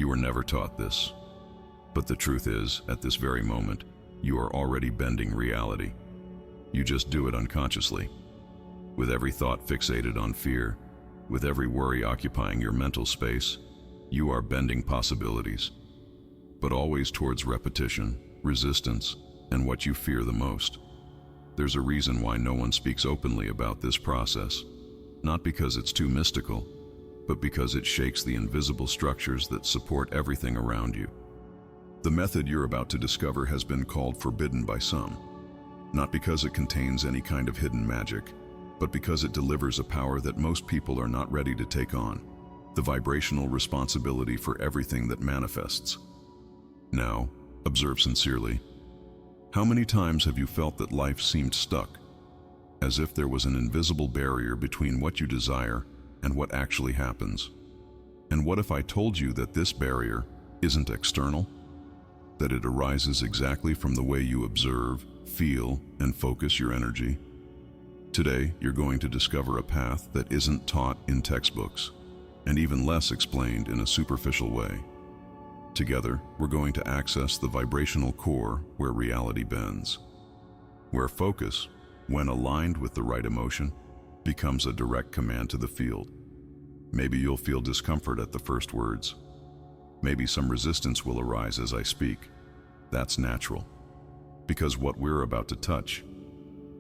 You were never taught this. But the truth is, at this very moment, you are already bending reality. You just do it unconsciously. With every thought fixated on fear, with every worry occupying your mental space, you are bending possibilities. But always towards repetition, resistance, and what you fear the most. There's a reason why no one speaks openly about this process. Not because it's too mystical, but because it shakes the invisible structures that support everything around you. The method you're about to discover has been called forbidden by some, not because it contains any kind of hidden magic, but because it delivers a power that most people are not ready to take on, the vibrational responsibility for everything that manifests. Now, observe sincerely. How many times have you felt that life seemed stuck, as if there was an invisible barrier between what you desire and what actually happens? And what if I told you that this barrier isn't external? That it arises exactly from the way you observe, feel, and focus your energy? Today, you're going to discover a path that isn't taught in textbooks, and even less explained in a superficial way. Together, we're going to access the vibrational core where reality bends, where focus, when aligned with the right emotion, becomes a direct command to the field. Maybe you'll feel discomfort at the first words. Maybe some resistance will arise as I speak. That's natural, because what we're about to touch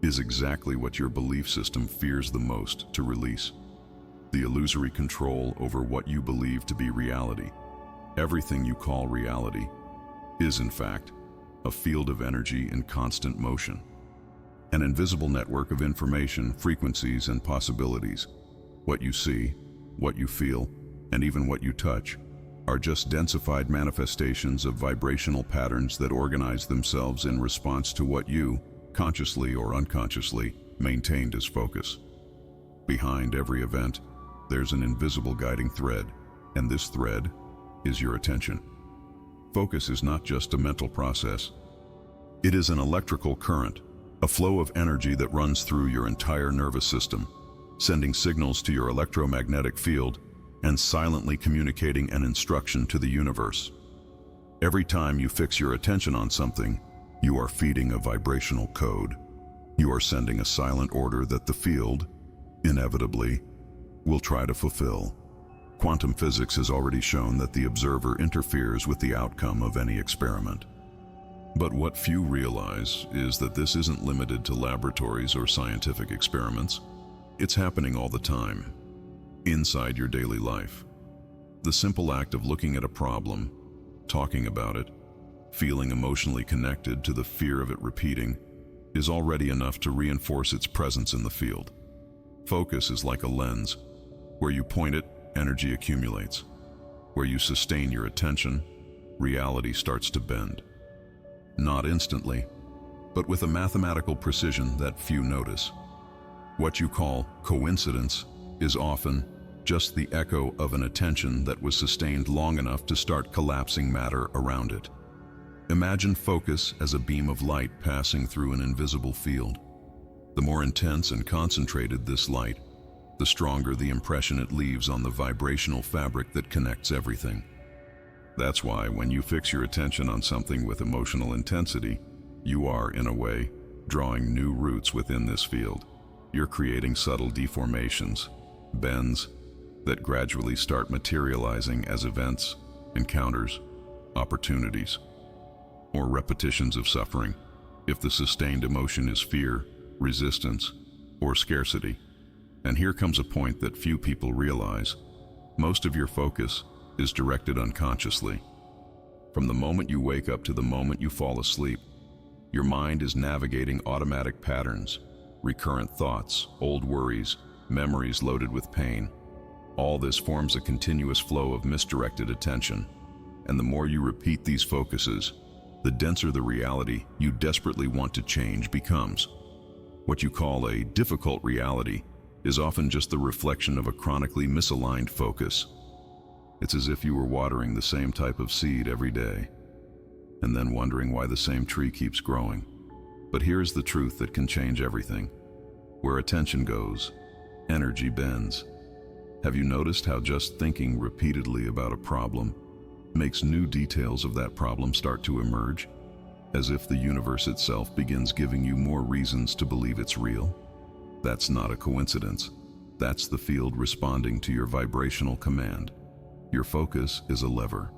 is exactly what your belief system fears the most to release. The illusory control over what you believe to be reality. Everything you call reality is, in fact, a field of energy in constant motion. An invisible network of information, frequencies, and possibilities. What you see, what you feel, and even what you touch are just densified manifestations of vibrational patterns that organize themselves in response to what you, consciously or unconsciously, maintained as focus. Behind every event, there's an invisible guiding thread, and this thread is your attention. Focus is not just a mental process. It is an electrical current, a flow of energy that runs through your entire nervous system, sending signals to your electromagnetic field and silently communicating an instruction to the universe. Every time you fix your attention on something, you are feeding a vibrational code. You are sending a silent order that the field, inevitably, will try to fulfill. Quantum physics has already shown that the observer interferes with the outcome of any experiment. But what few realize is that this isn't limited to laboratories or scientific experiments. It's happening all the time, inside your daily life. The simple act of looking at a problem, talking about it, feeling emotionally connected to the fear of it repeating, is already enough to reinforce its presence in the field. Focus is like a lens. Where you point it, energy accumulates. Where you sustain your attention, reality starts to bend. Not instantly, but with a mathematical precision that few notice. What you call coincidence is often just the echo of an attention that was sustained long enough to start collapsing matter around it. Imagine focus as a beam of light passing through an invisible field. The more intense and concentrated this light, the stronger the impression it leaves on the vibrational fabric that connects everything. That's why when you fix your attention on something with emotional intensity, you are, in a way, drawing new roots within this field. You're creating subtle deformations, bends, that gradually start materializing as events, encounters, opportunities, or repetitions of suffering, if the sustained emotion is fear, resistance, or scarcity. And here comes a point that few people realize. Most of your focus is directed unconsciously. From the moment you wake up to the moment you fall asleep, your mind is navigating automatic patterns, recurrent thoughts, old worries, memories loaded with pain. All this forms a continuous flow of misdirected attention, and the more you repeat these focuses, the denser the reality you desperately want to change becomes. What you call a difficult reality is often just the reflection of a chronically misaligned focus. It's as if you were watering the same type of seed every day, and then wondering why the same tree keeps growing. But here's the truth that can change everything. Where attention goes, energy bends. Have you noticed how just thinking repeatedly about a problem, makes new details of that problem start to emerge, as if the universe itself begins giving you more reasons to believe it's real. That's not a coincidence. That's the field responding to your vibrational command. Your focus is a lever.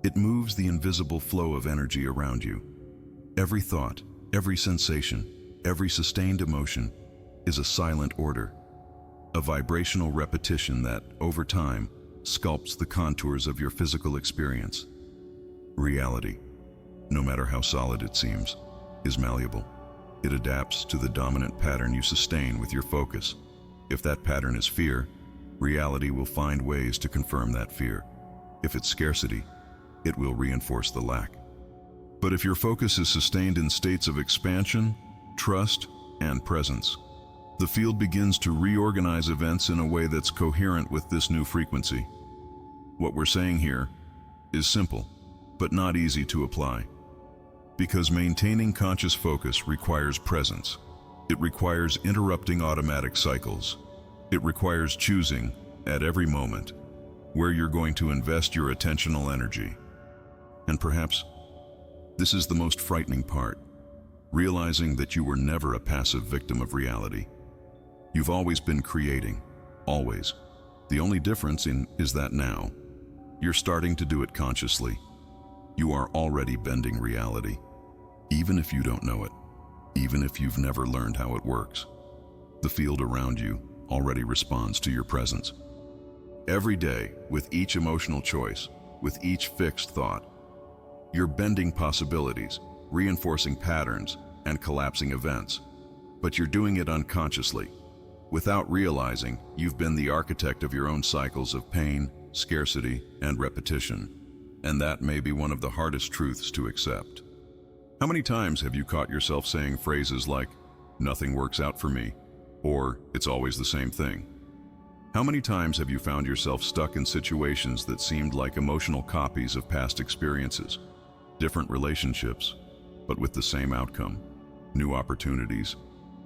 It moves the invisible flow of energy around you. Every thought, every sensation, every sustained emotion is a silent order, a vibrational repetition that, over time, sculpts the contours of your physical experience. Reality, no matter how solid it seems, is malleable. It adapts to the dominant pattern you sustain with your focus. If that pattern is fear, reality will find ways to confirm that fear. If it's scarcity, it will reinforce the lack. But if your focus is sustained in states of expansion, trust, and presence, the field begins to reorganize events in a way that's coherent with this new frequency. What we're saying here is simple, but not easy to apply. Because maintaining conscious focus requires presence. It requires interrupting automatic cycles. It requires choosing, at every moment, where you're going to invest your attentional energy. And perhaps this is the most frightening part, realizing that you were never a passive victim of reality. You've always been creating, always. The only difference is that now, you're starting to do it consciously. You are already bending reality, even if you don't know it, even if you've never learned how it works. The field around you already responds to your presence. Every day, with each emotional choice, with each fixed thought, you're bending possibilities, reinforcing patterns, and collapsing events. But you're doing it unconsciously. Without realizing, you've been the architect of your own cycles of pain, scarcity, and repetition. And that may be one of the hardest truths to accept. How many times have you caught yourself saying phrases like, "Nothing works out for me," or "It's always the same thing"? How many times have you found yourself stuck in situations that seemed like emotional copies of past experiences? Different relationships, but with the same outcome. New opportunities,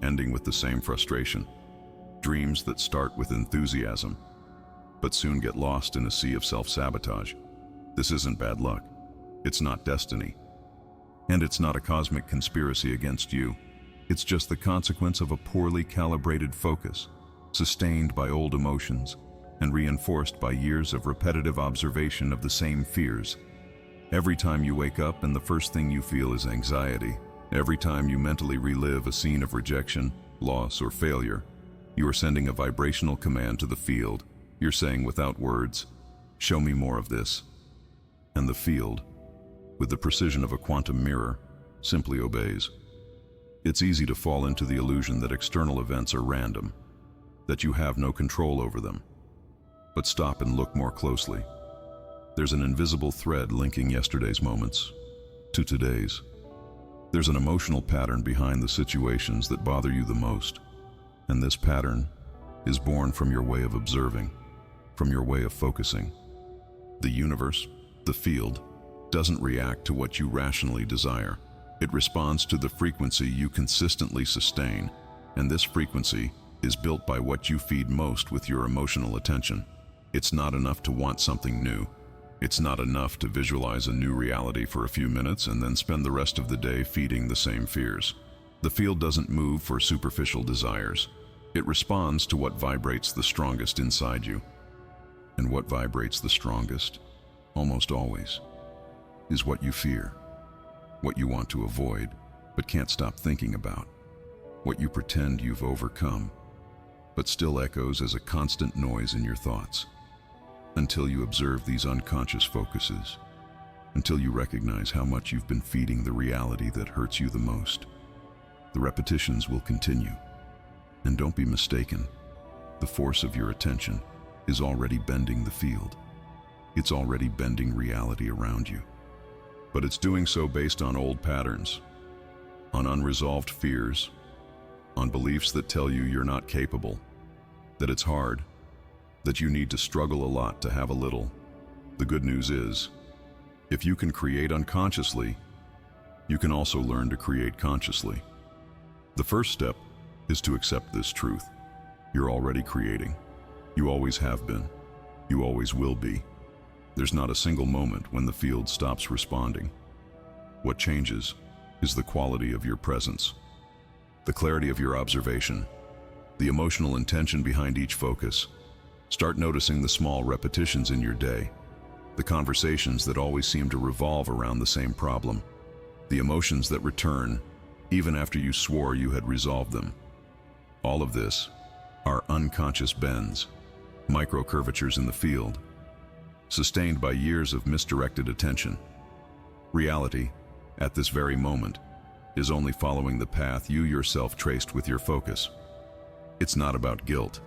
ending with the same frustration. Dreams that start with enthusiasm, but soon get lost in a sea of self-sabotage. This isn't bad luck. It's not destiny. And it's not a cosmic conspiracy against you. It's just the consequence of a poorly calibrated focus, sustained by old emotions and reinforced by years of repetitive observation of the same fears. Every time you wake up and the first thing you feel is anxiety, every time you mentally relive a scene of rejection, loss, or failure, you are sending a vibrational command to the field. You're saying without words, "Show me more of this." And the field, with the precision of a quantum mirror, simply obeys. It's easy to fall into the illusion that external events are random, that you have no control over them. But stop and look more closely. There's an invisible thread linking yesterday's moments to today's. There's an emotional pattern behind the situations that bother you the most. And this pattern is born from your way of observing, from your way of focusing. The universe, the field, doesn't react to what you rationally desire. It responds to the frequency you consistently sustain, and this frequency is built by what you feed most with your emotional attention. It's not enough to want something new. It's not enough to visualize a new reality for a few minutes and then spend the rest of the day feeding the same fears. The field doesn't move for superficial desires. It responds to what vibrates the strongest inside you. And what vibrates the strongest, almost always, is what you fear, what you want to avoid but can't stop thinking about, what you pretend you've overcome, but still echoes as a constant noise in your thoughts. Until you observe these unconscious focuses, until you recognize how much you've been feeding the reality that hurts you the most, the repetitions will continue. And don't be mistaken, the force of your attention is already bending the field. It's already bending reality around you. But it's doing so based on old patterns, on unresolved fears, on beliefs that tell you you're not capable, that it's hard, that you need to struggle a lot to have a little. The good news is, if you can create unconsciously, you can also learn to create consciously. The first step is to accept this truth. You're already creating. You always have been. You always will be. There's not a single moment when the field stops responding. What changes is the quality of your presence, the clarity of your observation, the emotional intention behind each focus. Start noticing the small repetitions in your day, the conversations that always seem to revolve around the same problem, the emotions that return even after you swore you had resolved them. All of this are unconscious bends, micro-curvatures in the field, sustained by years of misdirected attention. Reality, at this very moment, is only following the path you yourself traced with your focus. It's not about guilt.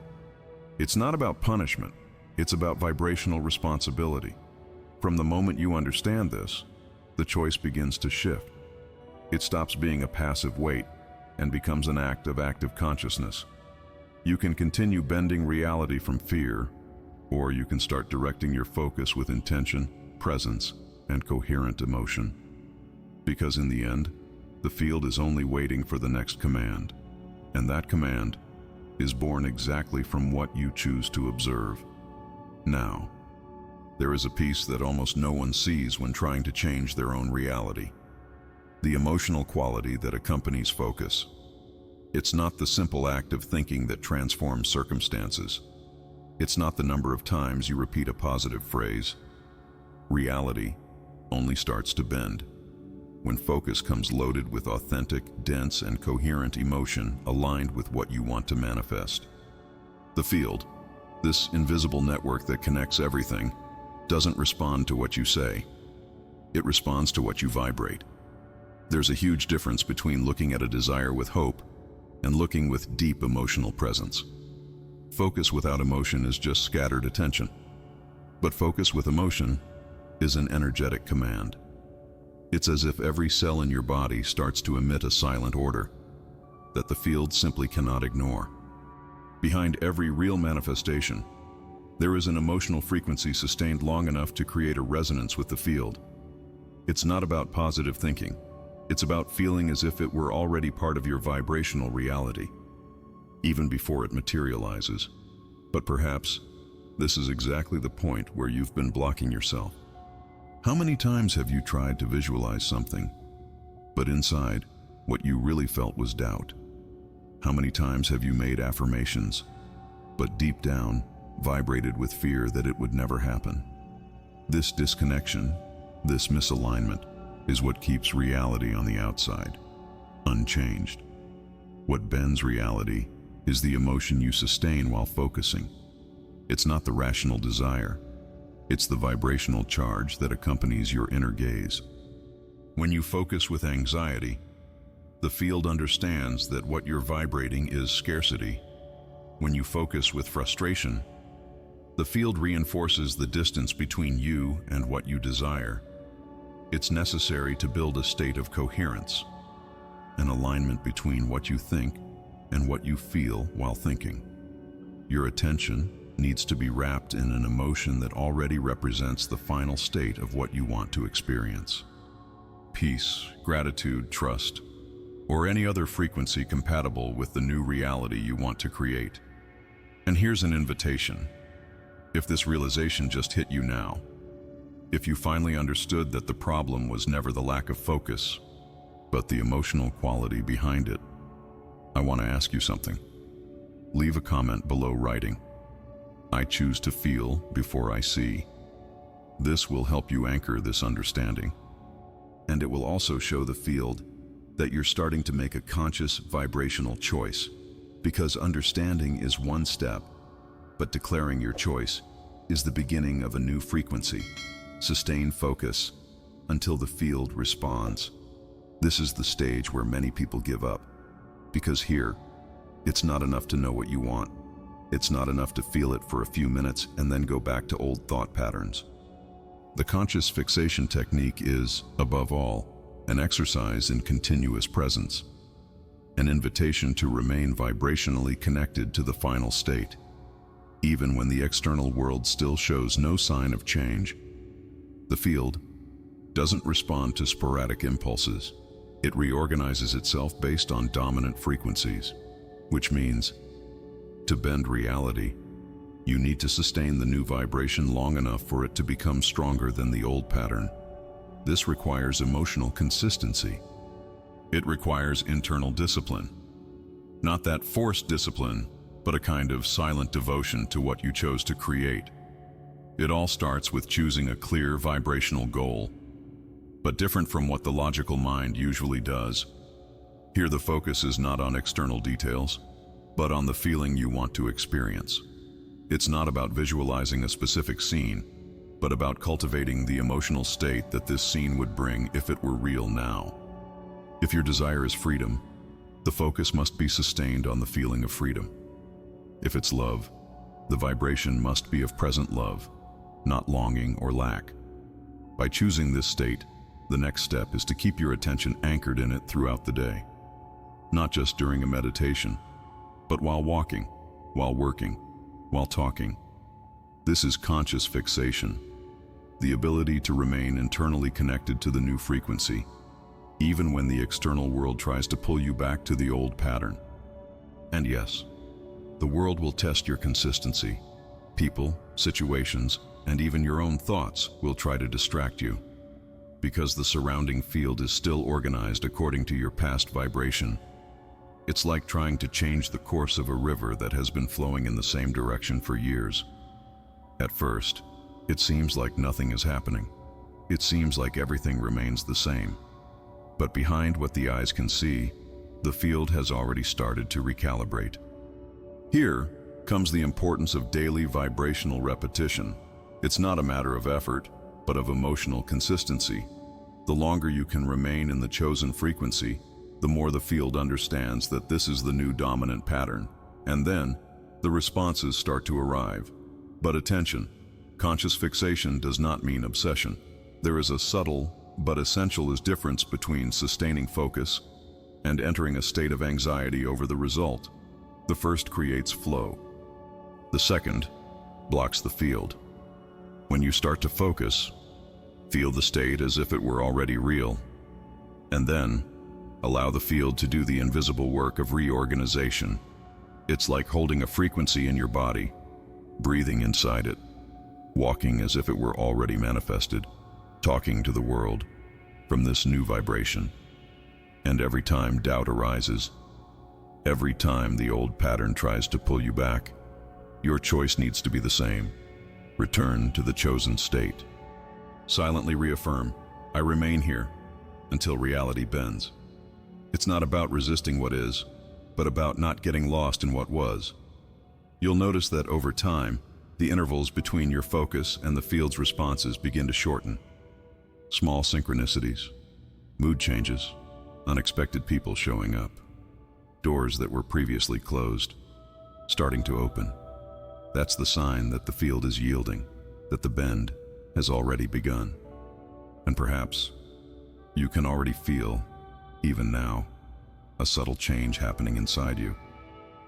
It's not about punishment. It's about vibrational responsibility. From the moment you understand this, the choice begins to shift. It stops being a passive weight and becomes an act of active consciousness. You can continue bending reality from fear, or you can start directing your focus with intention, presence, and coherent emotion. Because in the end, the field is only waiting for the next command, and that command is born exactly from what you choose to observe. Now, there is a piece that almost no one sees when trying to change their own reality: the emotional quality that accompanies focus. It's not the simple act of thinking that transforms circumstances. It's not the number of times you repeat a positive phrase. Reality only starts to bend when focus comes loaded with authentic, dense, and coherent emotion aligned with what you want to manifest. The field, this invisible network that connects everything, doesn't respond to what you say. It responds to what you vibrate. There's a huge difference between looking at a desire with hope and looking with deep emotional presence. Focus without emotion is just scattered attention. But focus with emotion is an energetic command. It's as if every cell in your body starts to emit a silent order that the field simply cannot ignore. Behind every real manifestation, there is an emotional frequency sustained long enough to create a resonance with the field. It's not about positive thinking. It's about feeling as if it were already part of your vibrational reality, even before it materializes. But perhaps this is exactly the point where you've been blocking yourself. How many times have you tried to visualize something, but inside, what you really felt was doubt? How many times have you made affirmations, but deep down, vibrated with fear that it would never happen? This disconnection, this misalignment, is what keeps reality on the outside, unchanged. What bends reality is the emotion you sustain while focusing. It's not the rational desire. It's the vibrational charge that accompanies your inner gaze. When you focus with anxiety, the field understands that what you're vibrating is scarcity. When you focus with frustration, the field reinforces the distance between you and what you desire. It's necessary to build a state of coherence, an alignment between what you think and what you feel while thinking. Your attention needs to be wrapped in an emotion that already represents the final state of what you want to experience. Peace, gratitude, trust, or any other frequency compatible with the new reality you want to create. And here's an invitation. If this realization just hit you now, if you finally understood that the problem was never the lack of focus, but the emotional quality behind it, I want to ask you something. Leave a comment below writing, "I choose to feel before I see." This will help you anchor this understanding, and it will also show the field that you're starting to make a conscious vibrational choice, because understanding is one step, but declaring your choice is the beginning of a new frequency. Sustain focus until the field responds. This is the stage where many people give up, because here, it's not enough to know what you want. It's not enough to feel it for a few minutes and then go back to old thought patterns. The conscious fixation technique is, above all, an exercise in continuous presence, an invitation to remain vibrationally connected to the final state, even when the external world still shows no sign of change. The field doesn't respond to sporadic impulses. It reorganizes itself based on dominant frequencies, which means to bend reality, You need to sustain the new vibration long enough for it to become stronger than the old pattern. This requires emotional consistency. It requires internal discipline. Not that forced discipline, but a kind of silent devotion to what you chose to create. It all starts with choosing a clear vibrational goal, but different from what the logical mind usually does. Here the focus is not on external details, but on the feeling you want to experience. It's not about visualizing a specific scene, but about cultivating the emotional state that this scene would bring if it were real now. If your desire is freedom, the focus must be sustained on the feeling of freedom. If it's love, the vibration must be of present love, not longing or lack. By choosing this state, the next step is to keep your attention anchored in it throughout the day. Not just during a meditation, but while walking, while working, while talking. This is conscious fixation, the ability to remain internally connected to the new frequency, even when the external world tries to pull you back to the old pattern. And yes, the world will test your consistency. People, situations, and even your own thoughts will try to distract you. Because the surrounding field is still organized according to your past vibration. It's like trying to change the course of a river that has been flowing in the same direction for years. At first, it seems like nothing is happening. It seems like everything remains the same. But behind what the eyes can see, the field has already started to recalibrate. Here comes the importance of daily vibrational repetition. It's not a matter of effort, but of emotional consistency. The longer you can remain in the chosen frequency, the more the field understands that this is the new dominant pattern. And then, the responses start to arrive. But attention, conscious fixation does not mean obsession. There is a subtle but essential difference between sustaining focus and entering a state of anxiety over the result. The first creates flow. The second blocks the field. When you start to focus, feel the state as if it were already real, and then allow the field to do the invisible work of reorganization. It's like holding a frequency in your body, breathing inside it, walking as if it were already manifested, talking to the world from this new vibration. And every time doubt arises, every time the old pattern tries to pull you back, your choice needs to be the same. Return to the chosen state. Silently reaffirm, I remain here until reality bends. It's not about resisting what is, but about not getting lost in what was. You'll notice that over time, the intervals between your focus and the field's responses begin to shorten. Small synchronicities, mood changes, unexpected people showing up, doors that were previously closed, starting to open. That's the sign that the field is yielding, that the bend has already begun. And perhaps you can already feel, even now, a subtle change happening inside you,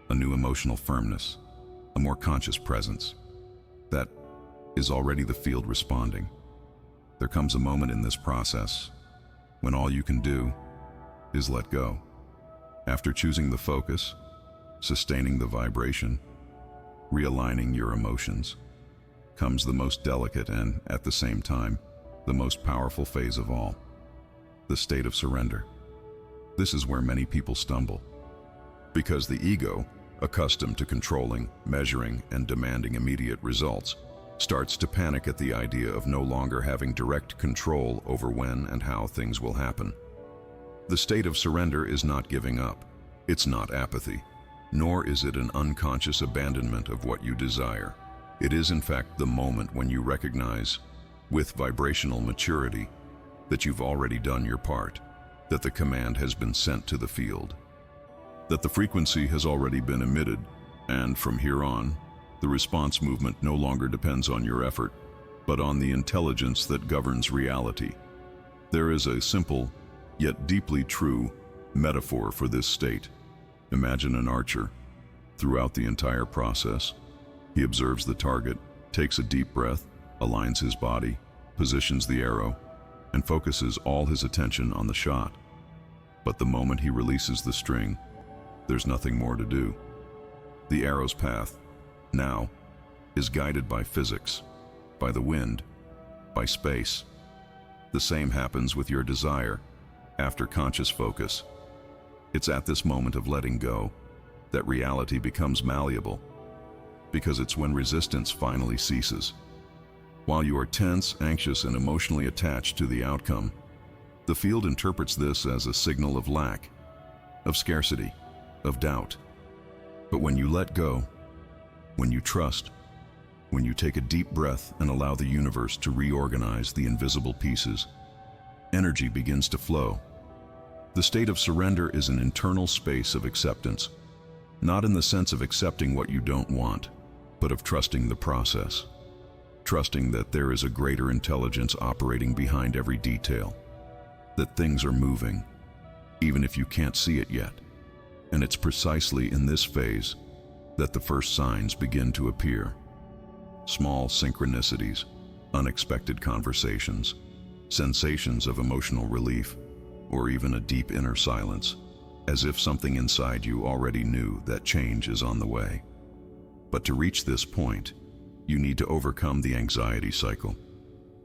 a new emotional firmness, a more conscious presence. That is already the field responding. There comes a moment in this process when all you can do is let go. After choosing the focus, sustaining the vibration, realigning your emotions, comes the most delicate and, at the same time, the most powerful phase of all, the state of surrender. This is where many people stumble, because the ego, accustomed to controlling, measuring, and demanding immediate results, starts to panic at the idea of no longer having direct control over when and how things will happen. The state of surrender is not giving up. It's not apathy, nor is it an unconscious abandonment of what you desire. It is in fact the moment when you recognize, with vibrational maturity, that you've already done your part, that the command has been sent to the field, that the frequency has already been emitted, and from here on, the response movement no longer depends on your effort, but on the intelligence that governs reality. There is a simple, yet deeply true, metaphor for this state. Imagine an archer. Throughout the entire process, he observes the target, takes a deep breath, aligns his body, positions the arrow, and focuses all his attention on the shot. But the moment he releases the string, there's nothing more to do. The arrow's path, now, is guided by physics, by the wind, by space. The same happens with your desire after conscious focus. It's at this moment of letting go that reality becomes malleable, because it's when resistance finally ceases. While you are tense, anxious, and emotionally attached to the outcome, the field interprets this as a signal of lack, of scarcity, of doubt. But when you let go, when you trust, when you take a deep breath and allow the universe to reorganize the invisible pieces, energy begins to flow. The state of surrender is an internal space of acceptance, not in the sense of accepting what you don't want, but of trusting the process. Trusting that there is a greater intelligence operating behind every detail, that things are moving, even if you can't see it yet. And it's precisely in this phase that the first signs begin to appear. Small synchronicities, unexpected conversations, sensations of emotional relief, or even a deep inner silence, as if something inside you already knew that change is on the way. But to reach this point, you need to overcome the anxiety cycle.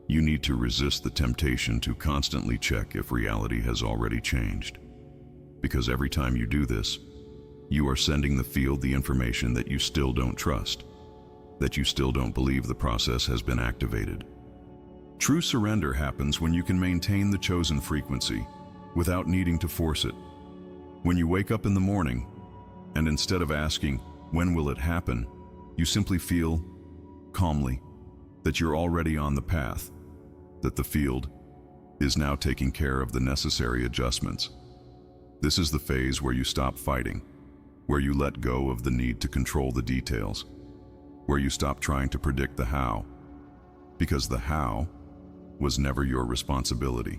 You need to resist the temptation to constantly check if reality has already changed. Because every time you do this, you are sending the field the information that you still don't trust, that you still don't believe the process has been activated. True surrender happens when you can maintain the chosen frequency without needing to force it. When you wake up in the morning, and instead of asking, "When will it happen?" you simply feel calmly that you're already on the path, that the field is now taking care of the necessary adjustments. This is the phase where you stop fighting, where you let go of the need to control the details, where you stop trying to predict the how, because the how was never your responsibility.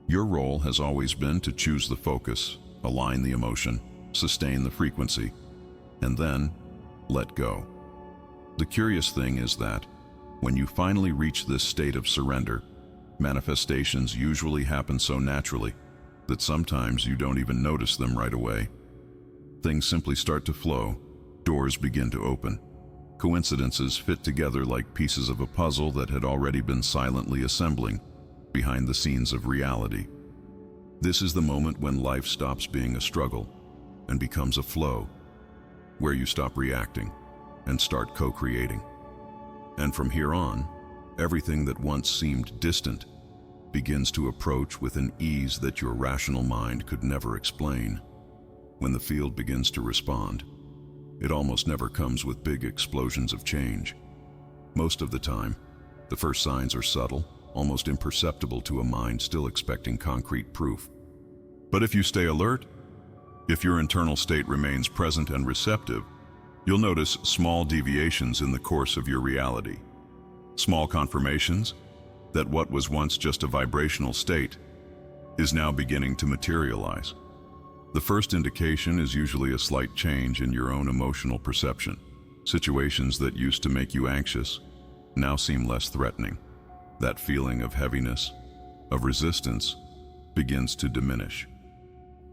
Your role has always been to choose the focus, align the emotion, sustain the frequency, and then let go. The curious thing is that when you finally reach this state of surrender, manifestations usually happen so naturally that sometimes you don't even notice them right away. Things simply start to flow, doors begin to open, coincidences fit together like pieces of a puzzle that had already been silently assembling behind the scenes of reality. This is the moment when life stops being a struggle and becomes a flow, where you stop reacting and start co-creating. And from here on, everything that once seemed distant begins to approach with an ease that your rational mind could never explain. When the field begins to respond, it almost never comes with big explosions of change. Most of the time, the first signs are subtle, almost imperceptible to a mind still expecting concrete proof. But if you stay alert, if your internal state remains present and receptive, you'll notice small deviations in the course of your reality. Small confirmations that what was once just a vibrational state is now beginning to materialize. The first indication is usually a slight change in your own emotional perception. Situations that used to make you anxious now seem less threatening. That feeling of heaviness, of resistance, begins to diminish.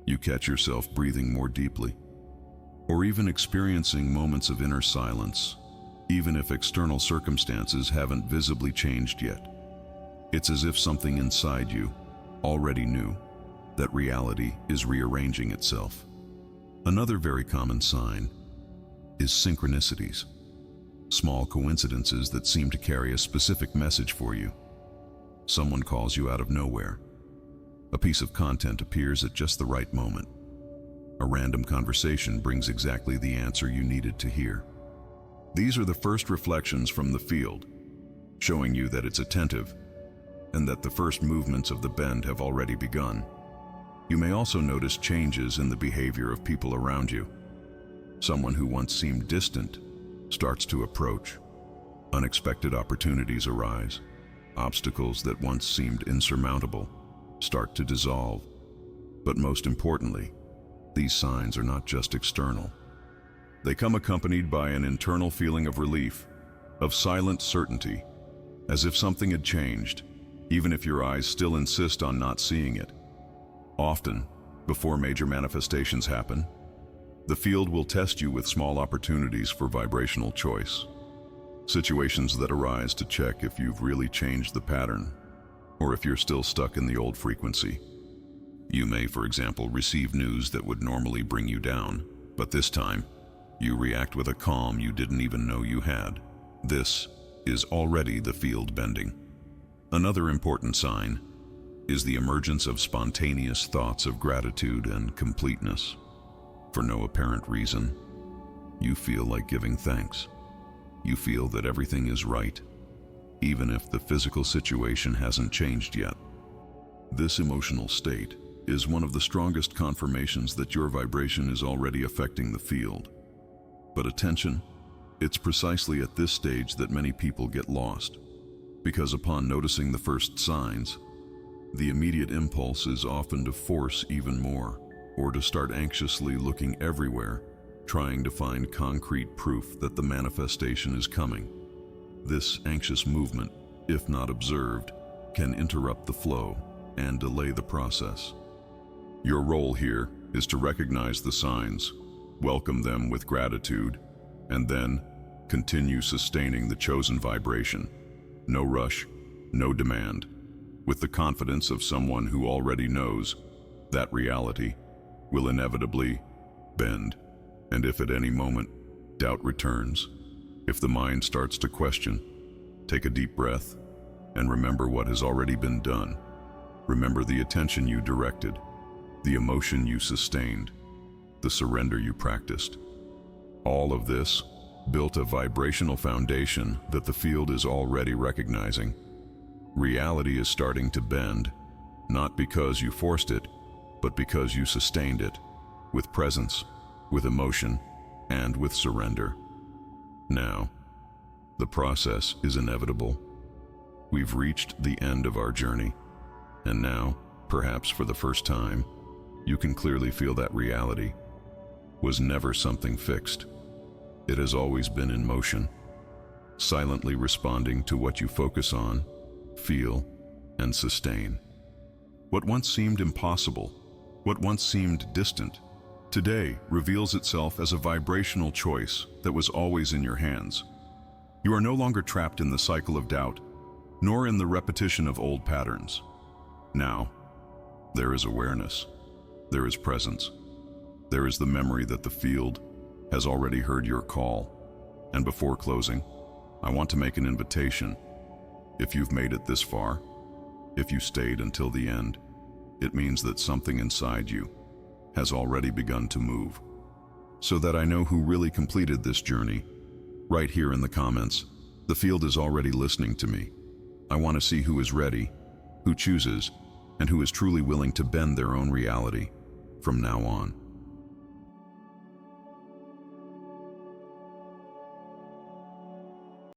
You catch yourself breathing more deeply, or even experiencing moments of inner silence, even if external circumstances haven't visibly changed yet. It's as if something inside you already knew that reality is rearranging itself. Another very common sign is synchronicities, small coincidences that seem to carry a specific message for you. Someone calls you out of nowhere. A piece of content appears at just the right moment. A random conversation brings exactly the answer you needed to hear. These are the first reflections from the field, showing you that it's attentive and that the first movements of the bend have already begun. You may also notice changes in the behavior of people around you. Someone who once seemed distant starts to approach. Unexpected opportunities arise. Obstacles that once seemed insurmountable start to dissolve. But most importantly, these signs are not just external. They come accompanied by an internal feeling of relief, of silent certainty, as if something had changed, even if your eyes still insist on not seeing it. Often, before major manifestations happen, the field will test you with small opportunities for vibrational choice. situations that arise to check if you've really changed the pattern, or if you're still stuck in the old frequency. You may, for example, receive news that would normally bring you down, but this time, you react with a calm you didn't even know you had. This is already the field bending. Another important sign is the emergence of spontaneous thoughts of gratitude and completeness. For no apparent reason, you feel like giving thanks. You feel that everything is right, even if the physical situation hasn't changed yet. This emotional state is one of the strongest confirmations that your vibration is already affecting the field. But attention, it's precisely at this stage that many people get lost, because upon noticing the first signs, the immediate impulse is often to force even more, or to start anxiously looking everywhere, trying to find concrete proof that the manifestation is coming. This anxious movement, if not observed, can interrupt the flow and delay the process. Your role here is to recognize the signs, welcome them with gratitude, and then continue sustaining the chosen vibration. No rush, no demand, with the confidence of someone who already knows that reality will inevitably bend. And if at any moment doubt returns, if the mind starts to question, take a deep breath and remember what has already been done. Remember the attention you directed, the emotion you sustained, the surrender you practiced. All of this built a vibrational foundation that the field is already recognizing. Reality is starting to bend, not because you forced it, but because you sustained it, with presence, with emotion, and with surrender. Now, the process is inevitable. We've reached the end of our journey, and now, perhaps for the first time, you can clearly feel that reality was never something fixed. It has always been in motion, silently responding to what you focus on, feel, and sustain. What once seemed impossible, what once seemed distant, today reveals itself as a vibrational choice that was always in your hands. You are no longer trapped in the cycle of doubt, nor in the repetition of old patterns. Now, there is awareness, there is presence, there is the memory that the field has already heard your call. And before closing, I want to make an invitation. If you've made it this far, if you stayed until the end, it means that something inside you has already begun to move. So that I know who really completed this journey, right here in the comments, the field is already listening to me. I want to see who is ready, who chooses, and who is truly willing to bend their own reality from now on.